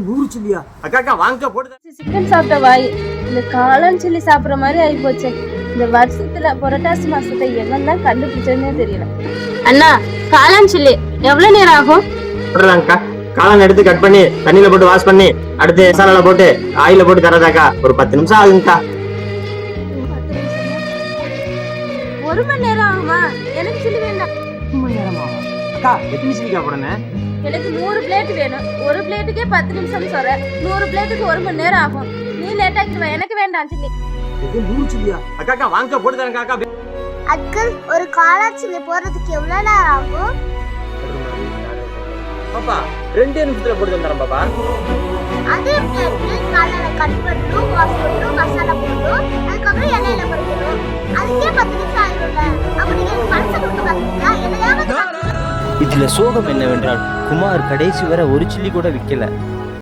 100 சில்லியா? அக்கா வாங்க போட்டு. சிக்கன் சாப்பிட்ட வாய் இந்த காளான் சில்லி சாப்பிட்ற மாதிரி ஆகி போச்சு. இந்த வருஷத்துல புரட்டாசி மாசத்தை எவன்தான் கண்டுபிடிச்சதுன்னே தெரியல. அண்ணா காளான் சில்லி எவ்வளவு நேரம் ஆகும்? போடுறாங்கக்கா. காளான் எடுத்து கட் பண்ணி தண்ணியில போட்டு வாஷ் பண்ணி அடுத்து மசாலால போட்டு ஆயில போட்டு தரதாக்கா ஒரு 10 நிமிஷம் ஆகுங்கக்கா. 1 மணி நேரம் ஆகுமா? எனக்கு சில்லி வேண்டாம். 1 மணி நேரமா? அக்கா எத்தனை சில்லிக்கா போடணும்? எனக்கு 100 பிளேட் வேணும். ஒரு பிளேட்டுக்கே 10 நிமிஷம் சொல்ற. 100 பிளேட்டுக்கு 1 மணி நேரம் ஆகும். நீ லேட் ஆக்கிடுவ. எனக்கு வேண்டாம் சில்லி. இது 100 சில்லியா? அக்கா வாங்க போட்டு தரேன் அக்கா. அங்கிள் ஒரு காளான் சில்லி போடுறதுக்கு எவ்வளவு நேரம் ஆகும்? பாப்பா 2 நிமிஷத்துல போட்டு தரேன் பாப்பா. அது எப்படி அங்கிள்? காளானை கட் பண்ணணும், வாஷ் பண்ணணும், மசாலா போடணும், அதுக்கப்புறம் எண்ணெயில பொரிக்கணும். அதுக்கே 10 நிமிஷம் ஆயிடும்ல. அப்ப நீங்க மனசை விட்டு பாத்தீங்களா? என்னையாவது இதுல சோகம் என்னவென்றால் குமார் கடைசி வரை ஒரு சில்லி கூட விற்கல.